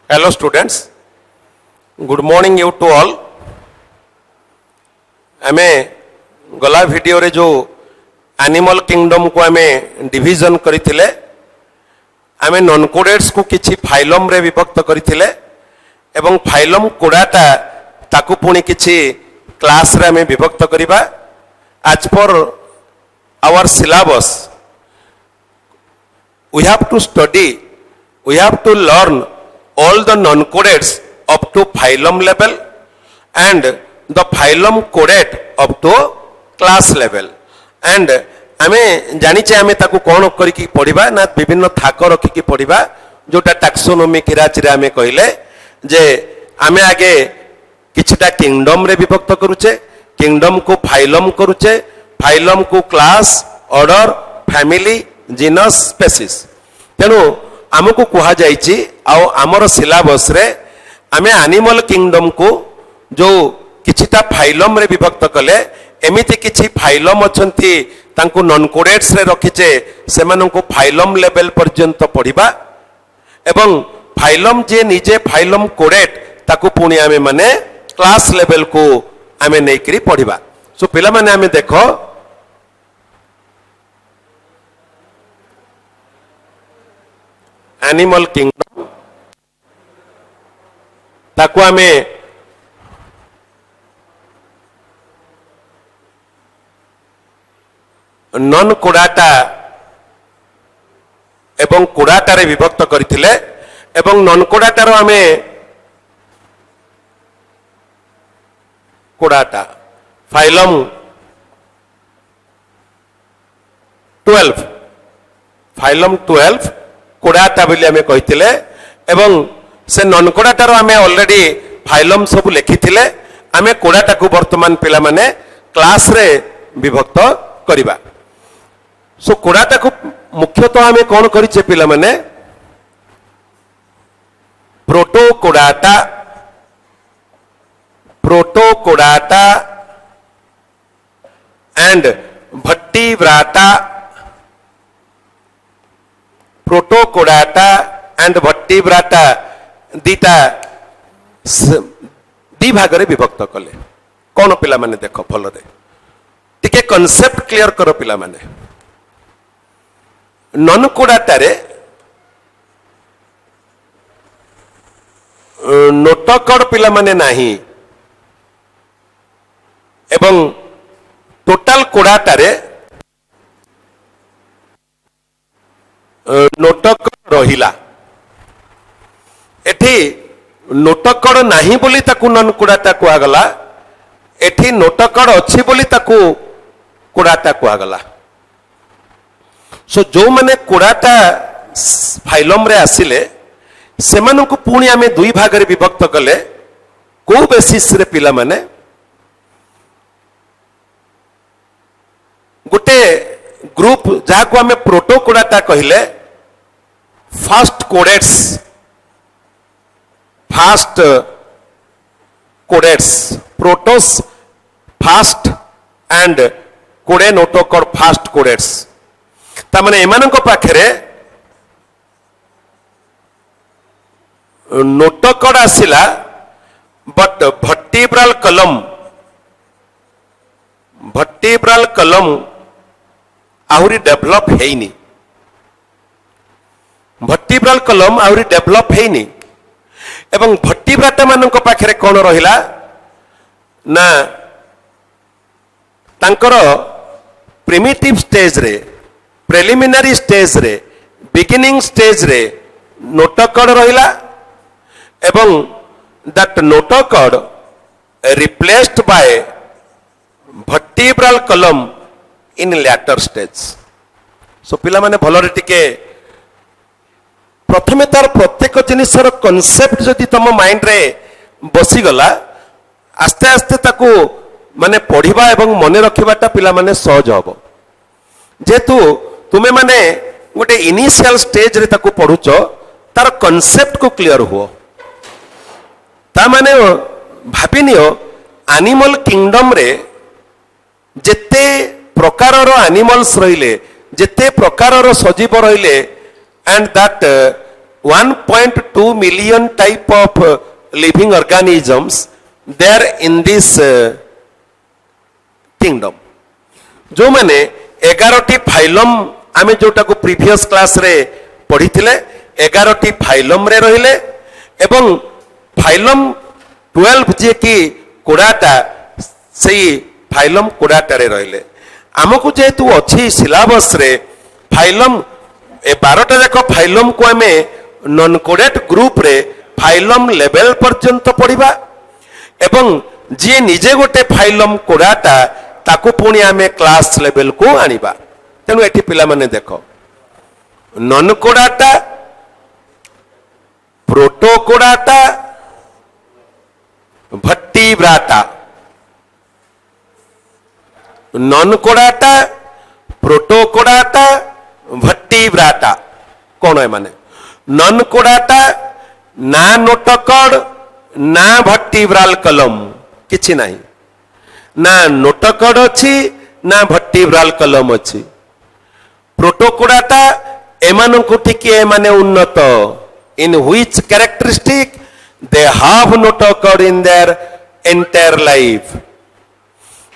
Hello students, good morning you to all. आमे गला video रे जो एनिमल किंगडम को आमे डिवीजन करिथिले आमे नॉन कोडेट्स को किछि फाइलम रे विभक्त करिथिले एवं फाइलम कोडाटा ताकू पुणी किछि क्लास रे आमे विभक्त करिबा as per our syllabus we have to study, we have to learn all the non-codates up to phylum level and the phylum codate up to class level and आमे जानिचे आमे ताकू कोन करिकी पढिबा ना विभिन्न थाक रखिकी पढिबा जोटा टैक्सोनॉमी किराचिरे आमे कहिले जे आमे आगे किछटा किंगडम रे विभक्त करूचे किंगडम को फाइलम करूचे फाइलम को class order family genus species तेणु आमको कहा जाइछि आउ आमर सिलेबस रे आमे एनिमल किंगडम को जो किछिटा फाइलम रे विभक्त कले एमिति किछि फाइलम अछंती तांको नॉन कोडेट्स रे रखिचे सेमानं को फाइलम लेवल पर्यंत पढिबा एवं फाइलम जे निजे फाइलम कोडेट ताकू पुणी आमे माने क्लास लेवल को आमे नेकरी पढिबा सो पिला माने आमे देखो एनिमल किंगडम ताकू आमे नॉन कोडाटा एवं कोडाटा रे विभक्त करथिले एवं नॉन कोडाटा रो आमे कोडाटा फाइलम 12 फाइलम 12 कोडाटा बोली आमे कहिथिले एवं से नॉन कोडाटा रो आमे ऑलरेडी फाइलम सब लिखिथिले आमे कोडाटा को वर्तमान पिला माने क्लास रे विभक्त करिबा सो कोडाटा को मुख्यतः आमे कोन करिचे पिला माने प्रोटो कोडाटा एंड भट्टीव्राटा प्रोटो कोडाटा एंड भट्टीव्राटा दीटा दी भाग रे विभक्त कले कौन पिला माने देखो भल रे टिके कांसेप्ट क्लियर करो पिला माने नॉन कोडाटा रे नोटकड पिला माने नाही एवं टोटल कोडाटा रे नोटकड रहिला एठी नोटकड नाही बोली ताकू नॉन कोडाटा कुआ गला एठी नोटकड अछि बोली ताकू कोडाटा कुआ गला सो जो माने कोडाटा फाइलम रे आसिले सेमानन को पुणी आमे दुई भाग रे विभक्त कले को बेसिस रे पिला माने गोटे ग्रुप जहा को आमे प्रोटो कोडाटा कहिले फास्ट कोडेट्स प्रोटोस फास्ट एंड कोडे नोटोकड फास्ट कोडेट्स ता माने एमानन को पाखरे नोटकड आसिला बट भट्टीब्राल कलम आहुरी डेवलप हेइनी भट्टीब्राल कलम आहुरी डेवलप हेइनी एवं भट्टीब्राटा मानक पाखरे कोन रहिला ना तांकर प्रिमिटिव स्टेज रे प्रिलिमिनरी स्टेज रे बिगिनिंग स्टेज रे नोटकड रहिला एवं दैट नोटकड रिप्लेस्ड बाय भट्टीब्राल कलम इन लैटर स्टेज सो पिला माने भलरे टिके प्रथमे तार प्रत्येक जिनिसर कांसेप्ट जदि तम माइंड रे बसी गला आस्ते आस्ते ताकू माने पढ़िबा एवं मने रखिबाटा पिला माने सहज हबो जेतु तुमे माने गोटे इनिशियल स्टेज रे ताकू पढुचो तार कांसेप्ट को क्लियर हुओ ता माने भाबिनियो एनिमल किंगडम रे जेते प्रकारर एनिमल्स रहिले जेते प्रकारर सजीव रहिले and that 1.2 million type of living organisms there in this kingdom. जो माने 11टी फाइलम आमे जोटा को प्रीवियस क्लास रे पढ़ी थिले 11टी फाइलम रे रहिले एवं फाइलम 12 जे की कोडाटा सही फाइलम कोडाटा रे रहिले आमको जेतु अछि सिलेबस रे फाइलम ए 12टा जाक फाइलम को आमे नॉन कोडेड ग्रुप रे फाइलम लेवल पर्यंत पढ़िबा एवं जे निजे गोटे फाइलम कोडाटा ताकू पुणी आमे क्लास लेवल को आनिबा तेणु एठी पिला माने देखो नॉन कोडाटा प्रोटो कोडाटा भट्टीब्राटा नॉन कोडाटा प्रोटो कोडाटा भट्टीब्राटा कौन है माने नॉन कोडाटा ना नोटकड ना भट्टीब्राल कलम किछि नाही ना नोटकड अछि ना भट्टीब्राल कलम अछि प्रोटोकोडाटा एमानंकु टिके एमाने उन्नत in which characteristic they have notochord in their entire life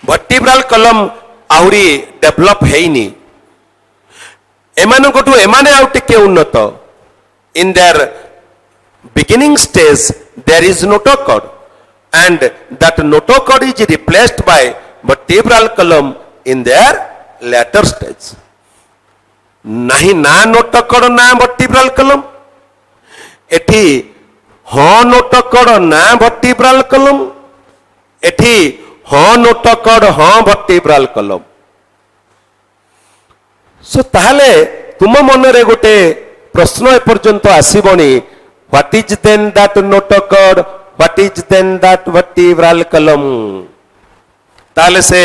भट्टीब्राल कलम आउरी डेवलप हेइनी एमानंकु एमाने आउ टिके उन्नत in their beginning stage there is notochord and that notochord is replaced by vertebral column in their later stage नहीं ना notochord ना vertebral column एठी हाँ notochord ना vertebral column एठी हाँ notochord हाँ vertebral column so ताहले तुम मन रे गोटे प्रश्न ए पर्यंत आसीबनी what is then that notochord what is then that vertebral column ताले से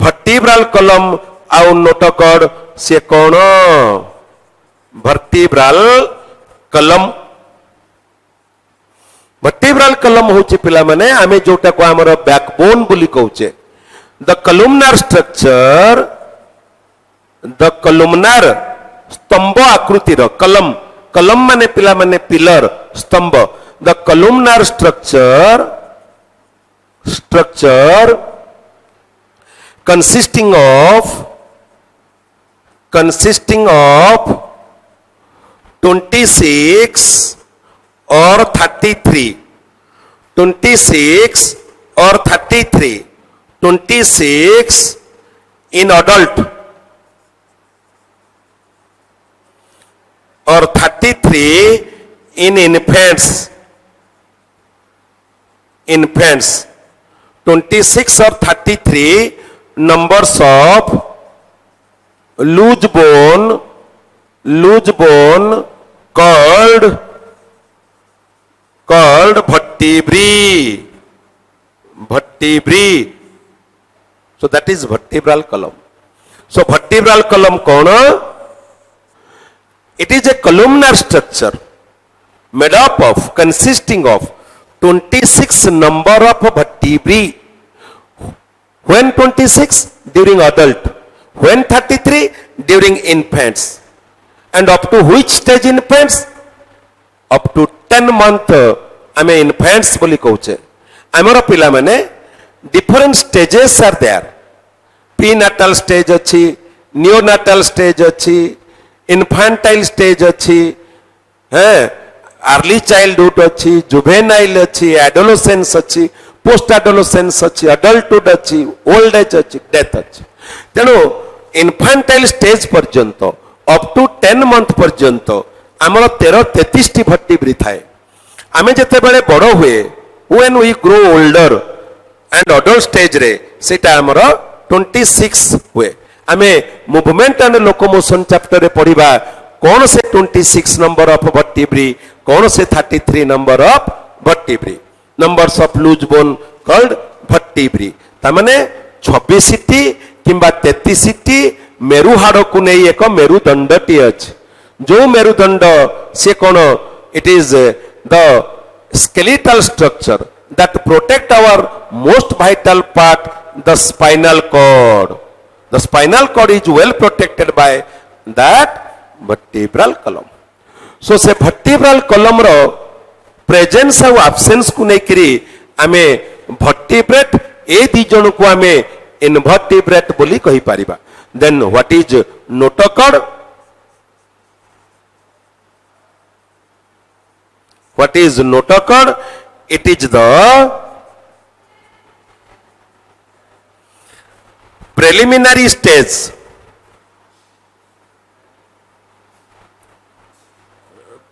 vertebral column आउ notochord से कौन vertebral column होची पिला माने आमे जोटा को हमर बैकबोन बोली कहउचे the columnar structure the columnar स्तंभ आकृति रो कलम माने पिला माने पिलर स्तंभ the कलुमनार structure consisting of 26 or 33 26 in adult or 33 in infants 26 or 33 numbers of loose bone called vertebrae so that is vertebral column so vertebral column कौन it is a columnar structure made up of consisting of 26 number of vertebrae when 26 during adult when 33 during infants and up to which stage infants up to 10 month आमे infants बोली कहउचे हमर पिला माने different stages are there prenatal stage अछि neonatal stage अछि इनफांटाइल stage अच्छी है early childhood अच्छी जुवेनाइल अच्छी एडोलेसेंस अच्छी पोस्ट एडोलेसेंस अच्छी अडल्टहुड अच्छी ओल्ड एज अच्छी डेथ अच्छी तेणु इनफांटाइल स्टेज पर्यंत अप टू 10 मंथ पर्यंत आमर 13-33 टी भट्टीब्री थाए आमे जते बेले बड़ हुए when we grow older and adult stage रे सेटा आमर 26 हुए आमे मूवमेंट एंड लोकोमोशन चैप्टर रे पढ़िबा कौन से 26 नंबर ऑफ वर्टिब्री कौन से 33 number of vertebrae numbers of loose bone called vertebrae ता माने 26 टी किंबा 33 टी मेरु हाड़ को नहीं एक मेरुदंडटी अछि जो मेरुदंड से कौन it is the skeletal structure that protect our most vital part the spinal cord. The spinal cord is well protected by that vertebral column. सो से वर्टिब्रल कलम रो प्रेजेंस और एब्सेंस को लेकरी आमे वर्टिब्रेट ए दी जन को आमे इनवर्टिब्रेट बोली कहि परिबा. Then what is notochord? What is notochord? It is the preliminary stage.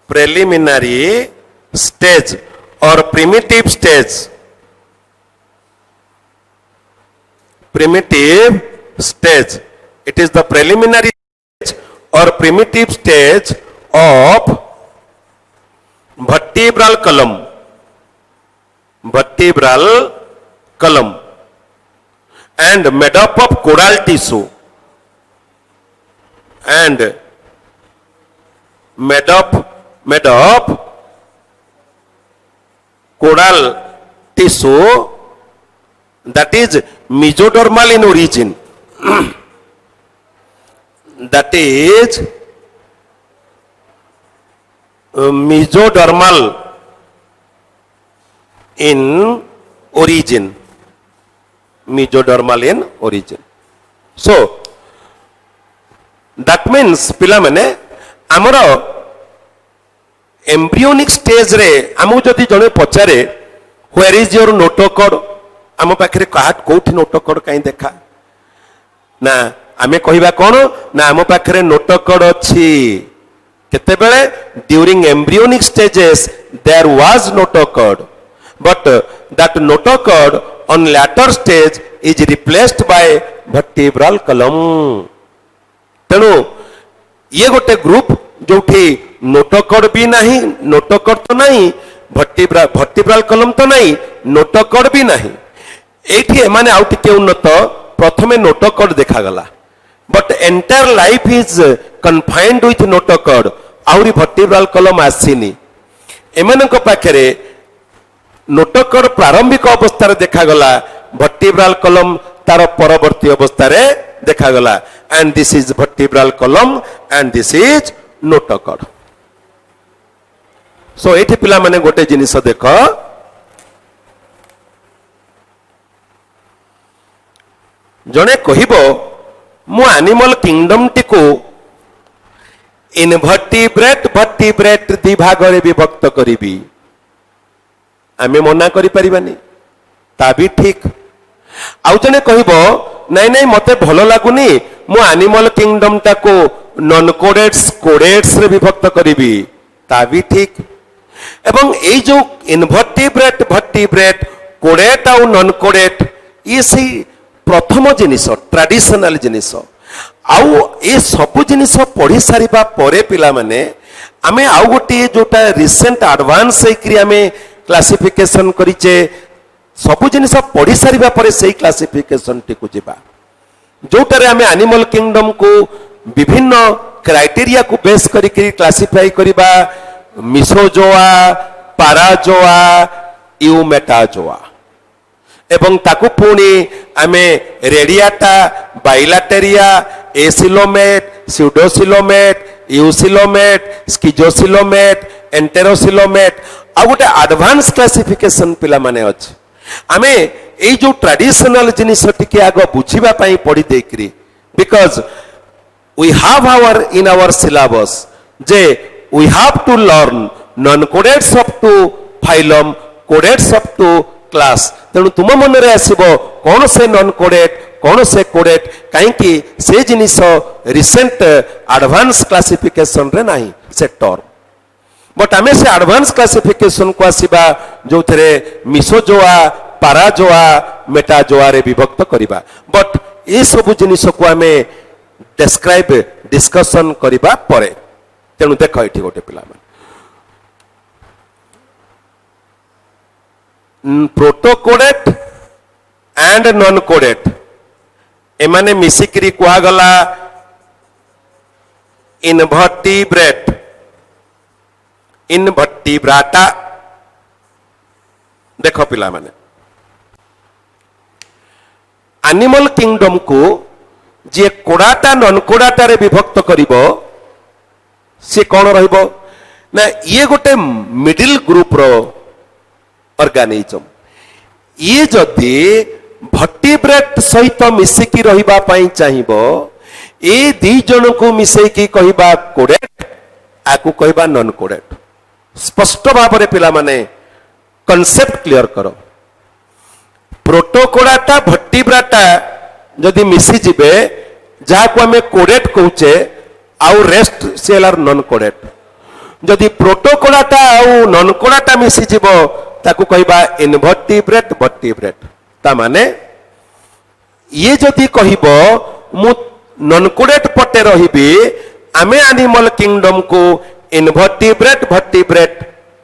Preliminary stage or primitive stage. Primitive stage. It is the preliminary stage or primitive stage of vertebral column. Vertebral column and made up of caudal tissue and made up caudal tissue that is mesodermal in origin. That is mesodermal in origin. Mesodermal in origin. So that means पिला माने आमर embryonic stage रे आमु जदि जने पचारे where is your notochord आम पाखरे कहा कोठी नोटोकॉर्ड काई देखा ना आमे कहिबा कोन ना आम पाखरे नोटोकॉर्ड अछि केते बेले during embryonic stages there was notochord but that notochord on later stage is replaced by vertebral column तेणु ये गोटे ग्रुप जोठी नोटोकॉर्ड भी नहीं नोटोकॉर्ड तो नहीं वर्टिब्रल कलम तो नहीं नोटोकॉर्ड भी नहीं एठी एमाने आउ टिके उन्नत प्रथमे नोटोकॉर्ड देखा गला but entire life is confined with notochord आउरी वर्टिब्रल कलम आसीनी एमानक पाखरे नोटोकॉर्ड प्रारंभिक अवस्था देखा गला वर्टिब्रल कलम तार परवर्ती अवस्था देखा गला एंड दिस इज वर्टिब्रल कलम एंड दिस इज नोटोकॉर्ड सो एठी पिला माने गोटे जिनिस देख जने कहिबो मु एनिमल किंगडम टिको इनवर्टिब्रेट वर्टिब्रेट दि भाग रे विभक्त करिबी आमे मना करि परिबानी ता भी ठीक आउ जने कहिबो नहीं नहीं मते भलो लागुनी मु एनिमल किंगडम टाको नॉन कोडेट्स कोडेट्स रे विभक्त करिबी ता भी ठीक एवं ए जो इनवर्टिब्रेट वर्टिब्रेट कोडेट आउ नॉन कोडेट ये सही प्रथम जिनिस ट्रेडिशनल जिनिस आउ ए सब जिनिस पढ़ी सारिबा परे पिला माने आमे आउ गोटे जोटा रिसेंट एडवांस हेकरी आमे क्लासिफिकेशन करिचे सब जिनिस पढ़ी सारिबा परे सेही क्लासिफिकेशन टिकु जिबा जोटारे आमे एनिमल किंगडम को विभिन्न क्राइटेरिया को बेस करी क्लासिफाई करिबा मिसोजोआ पाराजोआ यूमेटाजोआ एवं ताकू पुणी आमे रेडियाटा बाइलाटेरिया एसिलोमेट स्यूडोसिलोमेट यूसिलोमेट स्किजोसिलोमेट एंटेरोसिलोमेट आ गोटे एडवांस क्लासिफिकेशन पिला माने अछि आमे ए जो ट्रेडिशनल जिनिस टिके आगो बुझिबा पई पढि देकरी because we have our in our syllabus जे we have to learn non chordates up to phylum chordates up to class तेणु तुम मन रे आसीबो कोन से नॉन कोडेट कोन से कोडेट काईकि से जिनिस रिसेंट एडवांस क्लासिफिकेशन रे नाही से टर्म बट आमे से एडवांस क्लासिफिकेशन को आसीबा जो थरे मिसोजोआ पाराजोआ मेटाजोआ रे विभक्त करिबा बट ए सब जिनिस को आमे डिस्क्राइब डिस्कशन करिबा परे तेणु देख एठी गोटे पिला प्रोटोकोडेट एंड नॉन कोडेट एमाने मिसिकरी कुआ गला इनवर्टिब्रेट इनवर्टिब्राटा देखो पिला माने एनिमल किंगडम को जे कोडाटा नॉन कोडाटा रे विभक्त करिवो से कोन रहइबो ना ये गोटे मिडिल ग्रुप रो ऑर्गेनिज्म ये जदि भर्टिब्रेट सहित मिसिकी रहिबा पई चाहिबो ए दी जन को मिसेकी कहिबा कोडेट आकु कहिबा नॉन कोडेट स्पष्ट भाव रे पिला माने कॉन्सेप्ट क्लियर करो प्रोटोकोडाटा भर्टिब्राटा जदि मिसी जिबे जहा को हमें कोडेट कहूचे आउ रेस्ट सेल आर नॉन कोडेट जदि प्रोटोकोडाटा आउ नॉन कोडाटा मिसी जिवो ताकू कहिबा इनवर्टिब्रेट वर्टिब्रेट ता माने ये जदि कहिबो मु नॉन कोडेट पटे रहिबी आमे एनिमल किंगडम को इनवर्टिब्रेट वर्टिब्रेट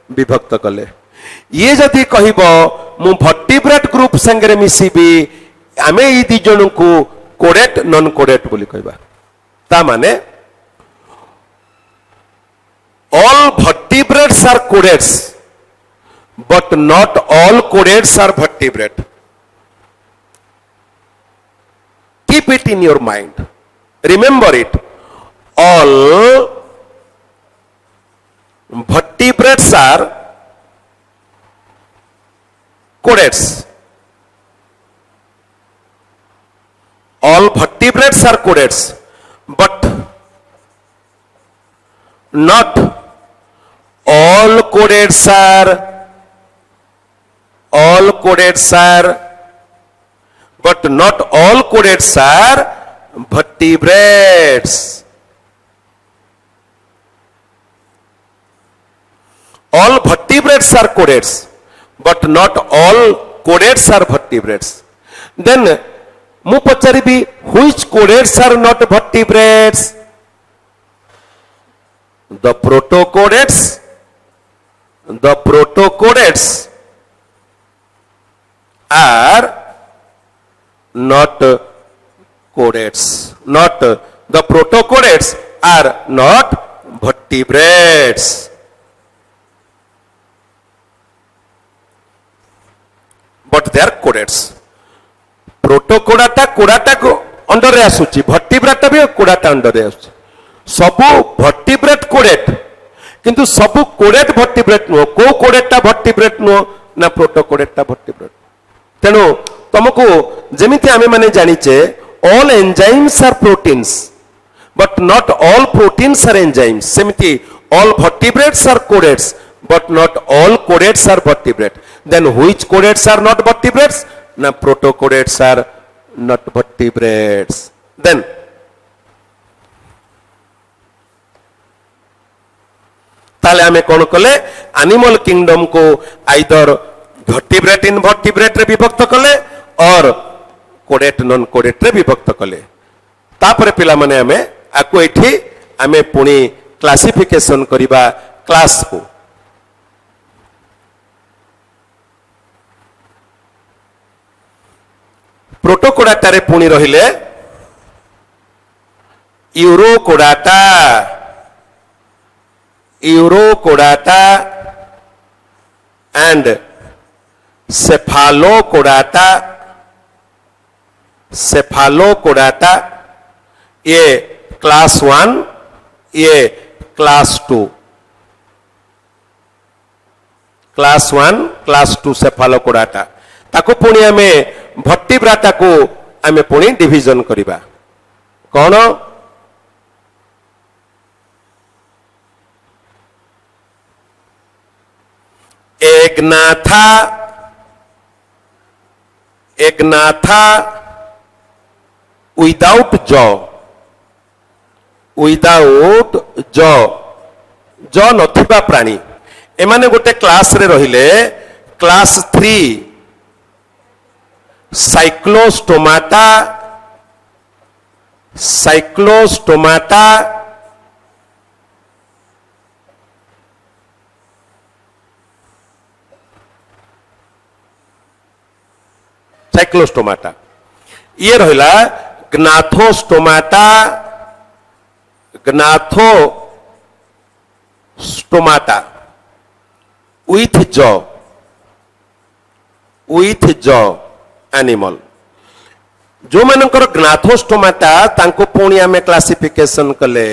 विभक्त कले ये जदि कहिबो मु वर्टिब्रेट ग्रुप संगे मिसिबी आमे ई दी जन को कोडेट नॉन कोडेट बोली कहिबा ता माने all vertebrates are codates but not all codates are vertebrate keep it in your mind remember it all vertebrates are codates all vertebrates are codates but not all codates are but not all codates are vertebrates all vertebrates are codates but not all codates are vertebrates then mu pacharibi which codates are not vertebrates the protocodates are not codates not the protocodates are not vertebrates but they are codates प्रोटोकोडाटा कोडाटा को under रे आसुची vertebrate भी कोडाटा under रे आसुची सबु vertebrate caudate किंतु सबु caudate vertebrate no को कोडेटा वर्टिब्रेट नो ना प्रोटोकोडेटा वर्टिब्रेट तेनु तुमको जेमिति आमे माने जानिचे all enzymes are proteins but not all proteins are enzymes सेमिति all vertebrates are chordates but not all chordates are vertebrate then which chordates are not vertebrates ना protochordates are not vertebrates then ताले हमें कौन कले animal kingdom को either vertebrate invertebrate रे विभक्त कले और कोडेट नॉन कोडेट रे विभक्त कले तापरे पिला माने हमें आको एठी हमें पुणी क्लासिफिकेशन करिबा क्लास को प्रोटोकोडाटा रे पुणी रहिले यूरोकोडाटा यूरोकोडाटा and cephalochordata ये क्लास 1 ये क्लास 2 cephalochordata ताको पुणी हमें वर्टिब्राटा को हमें पुणी डिवीजन करिबा कौन एग्नाथा विदाउट जॉ नथिबा प्राणी एमाने गोटे क्लास रे रहिले क्लास 3 साइक्लोस्टोमाटा साइक्लोस्टोमाटा ये रहिला ग्नाथोस्टोमाटा विथ जॉ एनिमल जो मानकर ग्नाथोस्टोमाटा तांको पुणी आमे क्लासिफिकेशन कले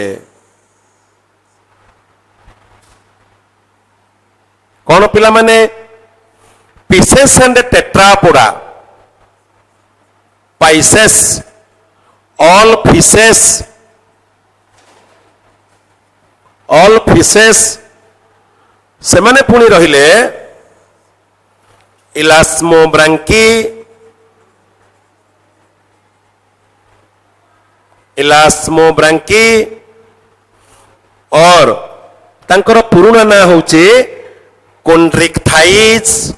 कौन पिला माने pieces and tetrapoda, Pisces, all fishes, सेमाने पुणी रहिले इलास्मोब्रांकी, और तांकर पुराना ना होचे कोन्ड्रिक्थाइज,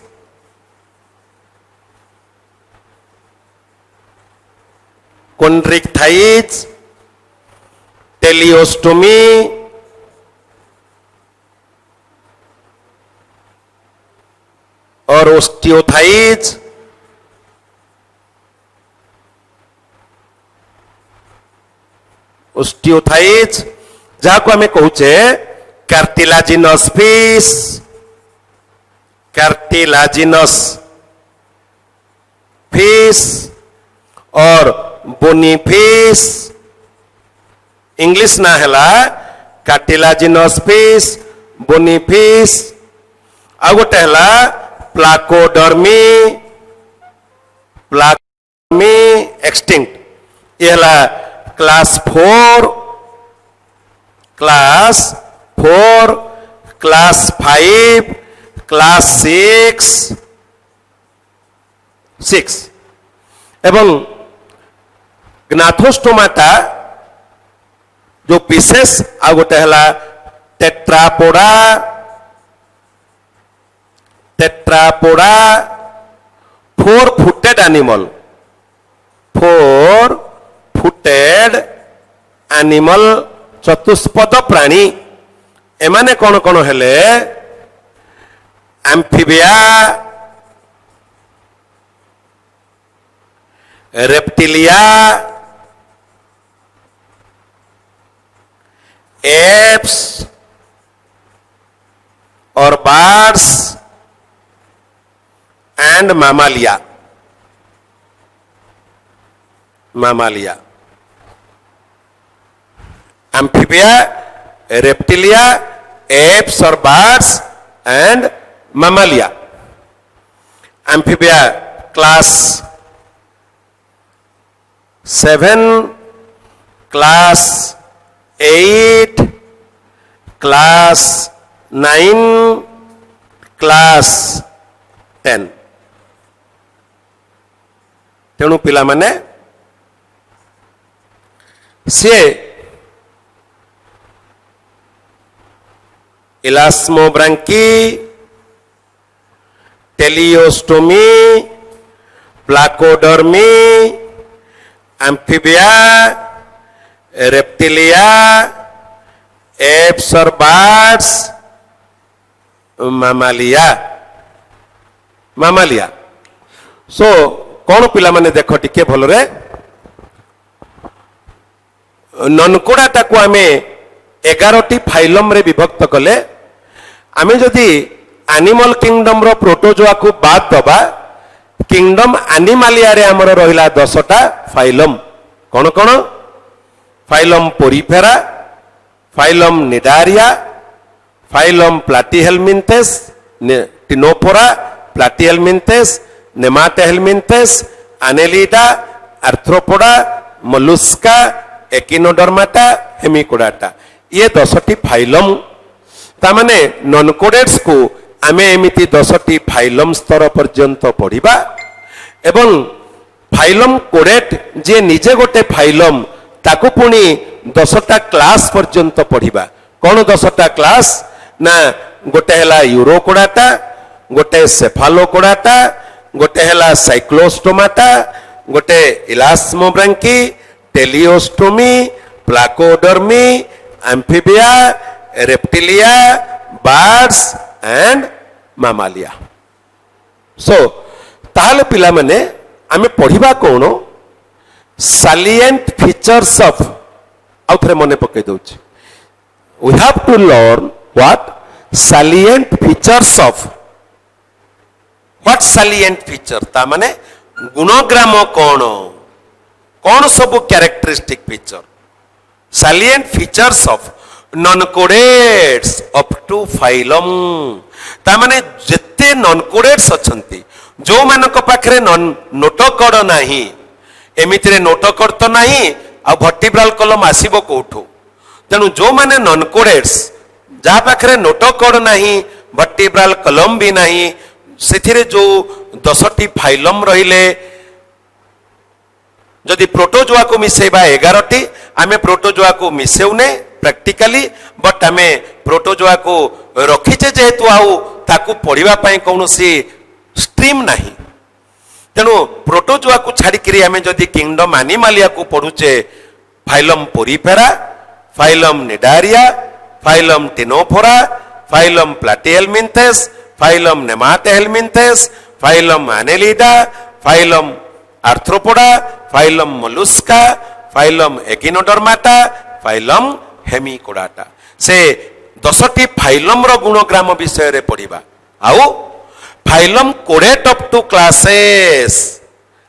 टेलियोस्टोमी और ओस्टियोथाइज, जहाँ को आम कहूचे कार्टिलाजिनस फिश और बोनी फिश, इंग्लिश ना हैला कार्टिलाजिनस फिश, बोनी फिश, आ गोटे हैला प्लाकोडर्मी एक्सटिंक्ट, ये हैला क्लास 4, क्लास 5, क्लास 6 एवं ग्नाथोस्टोमाटा जो विशेष आ गोटे हैला टेट्रापोडा 4-footed animal, चतुष्पद प्राणी, एमाने कौन कौन हेले एम्फीबिया, रेप्टिलिया, एप्स और birds and mammalia. Amphibia, reptilia, aves और birds and mammalia. Amphibia class 7, class 8, class 9, class 10। तेणु पिला माने सी elasmobranchii, teleostomi, placodermi, amphibia, reptilia, aves और बर्ड्स, मामालिया। सो कौन पिला माने देख टिके भल रे ननकोड़ाटा को आमे 11टी फाइलम रे विभक्त कले, आमे जदि एनिमल किंगडम रो प्रोटोजोआ को बाद दबा, किंगडम एनिमालिया रे हमर रहिला 10टा फाइलम। कौन कौन? Phylum porifera, phylum cnidaria, phylum platyhelminthes, ctenophora, platyhelminthes, nemathelminthes, annelida, arthropoda, mollusca, echinodermata, hemichordata, ये 10टी फाइलम। तामाने नॉनकोडेट्स को आमे एमिति 10टी फाइलम स्तर पर्यंत पढ़िबा एवं फाइलम कोडेट जे निजे गोटे फाइलम ताकू पुणी 10टा क्लास पर्यंत पढ़िबा। कौन 10टा क्लास ना गोटे हैला यूरोकोडाटा, गोटे सेफालोकोडाटा, गोटे हैला साइक्लोस्टोमाटा, गोटे इलास्मोब्रांकी, teleostomi, placodermi, amphibia, reptilia, birds and मामालिया। सो ताहले पिला माने आमे पढ़िबा कौन सालिएंट फीचर्स ऑफ, आउ थरे मने पके दउछि, we have to learn what salient features of. What salient feature ता माने गुणग्राम कौन सब characteristic feature, salient features of non chordates up to phylum तामाने जेते नॉन कोडेट्स अछंती जो मानक पाखरे नोट कोड नाही एमितिरे नोट कोड तो नाही आ वर्टिब्रल कलम आसीबो कोठो तेणु जो माने नॉन कोडेट्स जा पाखरे नोट कोड नाही वर्टिब्रल कलम भी नाही सेथिरे जो 10टी फाइलम रहिले जदि प्रोटोजोआ को मिसेबा 11टी आमे प्रोटोजोआ को मिसेउने प्रैक्टिकली बट आमे प्रोटोजोआ को रखिचे जेहेतु आउ ताकू पढ़िबा पई कोनोसी स्ट्रीम नाही तेणु प्रोटोजोआ को छाड़ी आमे जदि किंगडम एनिमालिया को पढ़ुचे phylum porifera phylum cnidaria phylum ctenophora phylum platyhelminthes phylum nemathelminthes phylum annelida phylum arthropoda phylum mollusca phylum echinodermata phylum hemichordata से 10टी फाइलम रो गुणग्राम विषय रे पढ़िबा आउ फाइलम कोडेट अप टू क्लासेस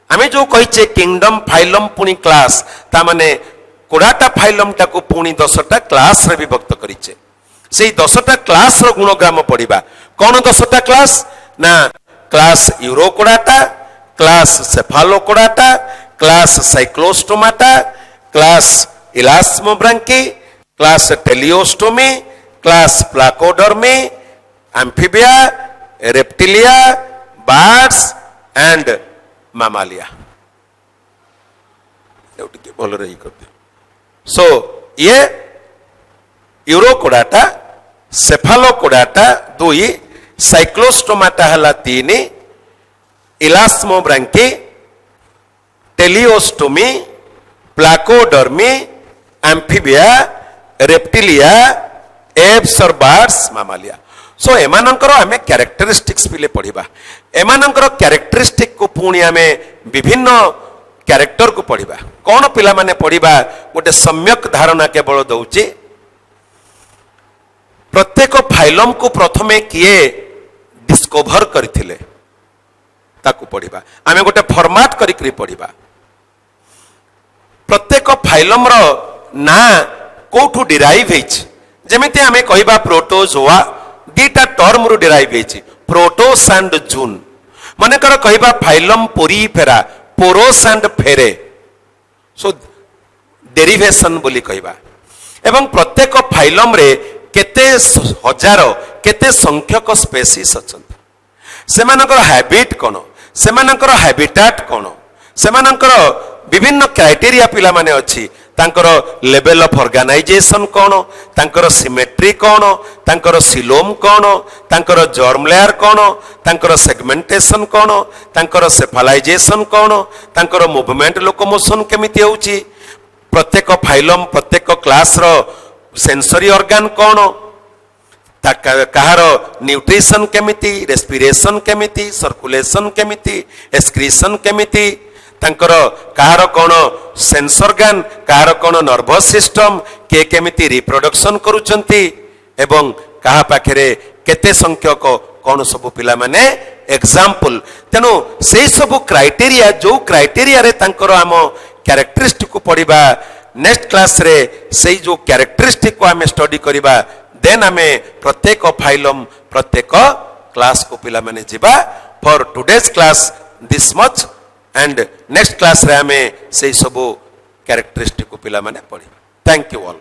आमे जो कहिचे किंगडम फाइलम पुनी क्लास ता माने कोडाटा फाइलम टाको पुनी 10टा क्लास रे विभक्त करिचे सेही 10टा क्लास रो गुणग्राम पढ़िबा कोन 10टा क्लास ना class urochordata class cephalochordata class cyclostomata class elasmobranchii class teleostomi class placodermi amphibia reptilia birds and mammalia भल रही करते सो ये यूरोकोडाटा सेफालोकोडाटा 2 साइक्लोस्टोमाटा हला 3 इलास्मोब्रांकी teleostomi placodermi amphibia reptilia aves और बर्ड्स मामालिया सो एमानंकर आमे कैरेक्टरिस्टिक्स पिले पढ़िबा एमानंकर कैरेक्टरिस्टिक को पुणी आमे विभिन्न कैरेक्टर को पढ़िबा कौन पिला माने पढ़िबा गोटे सम्यक धारणा केवल दउची प्रत्येक फाइलम को प्रथमे किए डिस्कवर करथिले ताकू पढ़िबा आमे गोटे फॉर्मेट करी पढ़िबा प्रत्येक फाइलम रो ना कोठू डिराइव हेछि जेमिति आमे कहिबा प्रोटोजोआ दीटा टर्म रु डिराइव हेछि प्रोटोस एंड जून माने कर कहिबा फाइलम पोरीफेरा पोरोस एंड फेरे सो डेरिवेशन बोली कहिबा एवं प्रत्येक फाइलम रे केते हजार केते संख्यक स्पेसीस अछंती सेमानकर हैबिट कोन सेमानकर हैबिटाट कोन सेमानकर विभिन्न क्राइटेरिया पिला माने अछि तांकर लेवल ऑफ ऑर्गेनाइजेशन कोन तांकर सिमेट्री कोन तांकर सिलोम कोन तांकर जर्म लेयर कोन तांकर सेगमेंटेशन कोन तांकर सेफालाइजेशन कोन तांकर मूवमेंट लोकोमोशन केमिति होउची प्रत्येक फाइलम प्रत्येक क्लास रो सेंसरी ऑर्गन कोन कहार न्यूट्रिशन केमिति रेस्पिरेशन केमिति सर्कुलेशन केमिति एक्सक्रीशन केमिति तांकर कहार कोन सेंस ऑर्गन कहार कोन नर्वस सिस्टम के केमिति रिप्रोडक्शन करूचंती एवं कहा पाखरे केते संख्यक कोन सब पिला माने एग्जांपल तेनु सेही सब क्राइटेरिया जो क्राइटेरिया रे तांकर आम कैरेक्टरिस्टिक को पढ़िबा नेक्स्ट क्लास रे सेही जो कैरेक्टरिस्टिक को आमे स्टडी करिबा देन आमे प्रत्येक फाइलम प्रत्येक क्लास को पिला माने जिबा for today's class this much and next class रे आमे सेही सब कैरेक्टरिस्टिक को पिला माने पढ़िबा थैंक यू ऑल।